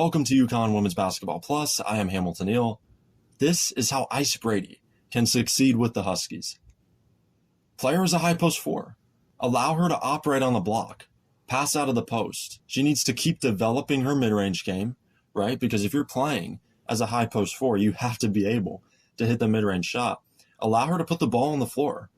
Welcome to UConn Women's Basketball Plus. I am Hamilton Neal. This is how Ice Brady can succeed with the Huskies. Play her as a high post four. Allow her to operate on the block. Pass out of the post. She needs to keep developing her mid-range game, right? Because if you're playing as a high post four, you have to be able to hit the mid-range shot. Allow her to put the ball on the floor.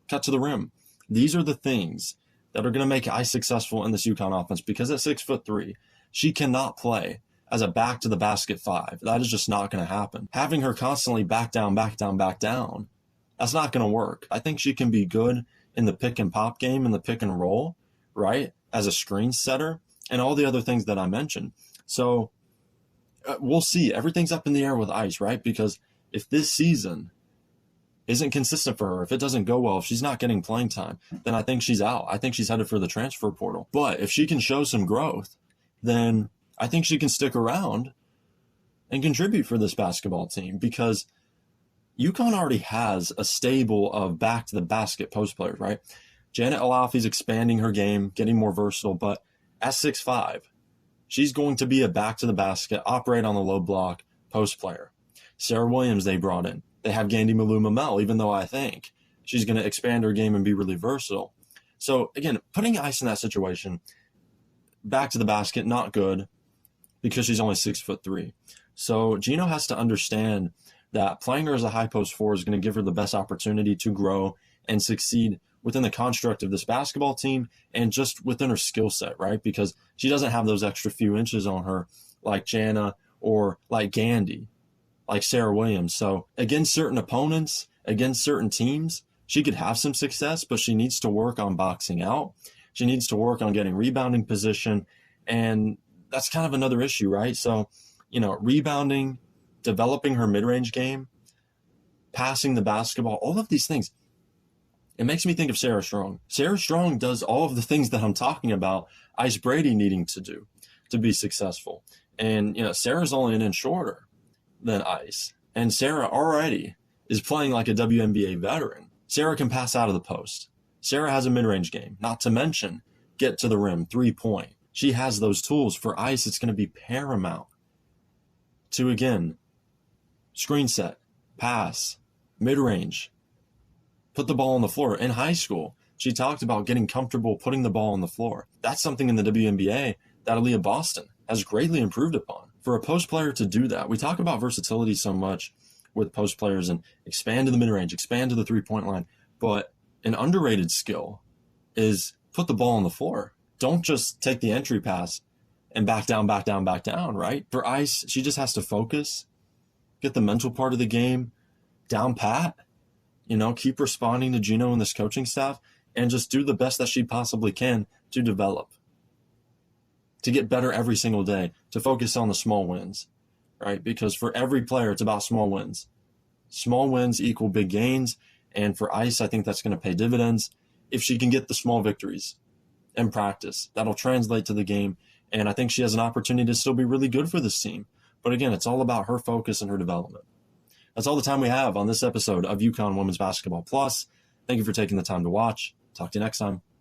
Cut to the rim. These are the things that are going to make Ice successful in this UConn offense, because at 6'3", she cannot play as a back to the basket five. That is just not going to happen. Having her constantly back down, that's not going to work. I think she can be good in the pick and pop game and the pick and roll, right? As a screen setter and all the other things that I mentioned. So we'll see. Everything's up in the air with Ice, right? Because if this season isn't consistent for her, if it doesn't go well, if she's not getting playing time, then I think she's out. I think she's headed for the transfer portal. But if she can show some growth, then I think she can stick around and contribute for this basketball team, because UConn already has a stable of back-to-the-basket post players, right? Janet Alafi's expanding her game, getting more versatile, but at 6'5", she's going to be a back-to-the-basket, operate on the low block post player. Sarah Williams they brought in. They have Gandy Malou-Mamel, even though I think she's going to expand her game and be really versatile. So, again, putting Ice in that situation, back to the basket, not good, because she's only 6'3". So Gino has to understand that playing her as a high post four is going to give her the best opportunity to grow and succeed within the construct of this basketball team and just within her skill set, right? Because she doesn't have those extra few inches on her like Jana or like Gandy, like Sarah Williams. So against certain opponents, against certain teams, she could have some success, but she needs to work on boxing out. She needs to work on getting rebounding position, and that's kind of another issue, right? So, rebounding, developing her mid-range game, passing the basketball, all of these things. It makes me think of Sarah Strong. Sarah Strong does all of the things that I'm talking about Ice Brady needing to do to be successful. And, Sarah's only an inch shorter than Ice. And Sarah already is playing like a WNBA veteran. Sarah can pass out of the post. Sarah has a mid-range game, not to mention get to the rim, 3-point. She has those tools. For Ice, it's going to be paramount to, again, screen set, pass, mid-range, put the ball on the floor. In high school, she talked about getting comfortable putting the ball on the floor. That's something in the WNBA that Aaliyah Boston has greatly improved upon. For a post player to do that, we talk about versatility so much with post players and expand to the mid-range, expand to the 3-point line, but an underrated skill is put the ball on the floor. Don't just take the entry pass and back down, right? For Ice, she just has to focus, get the mental part of the game down pat, keep responding to Gino and this coaching staff, and just do the best that she possibly can to develop, to get better every single day, to focus on the small wins, right? Because for every player, it's about small wins. Small wins equal big gains, and for Ice, I think that's going to pay dividends if she can get the small victories and practice. That'll translate to the game, and I think she has an opportunity to still be really good for this team. But again, it's all about her focus and her development. That's all the time we have on this episode of UConn Women's Basketball Plus. Thank you for taking the time to watch. Talk to you next time.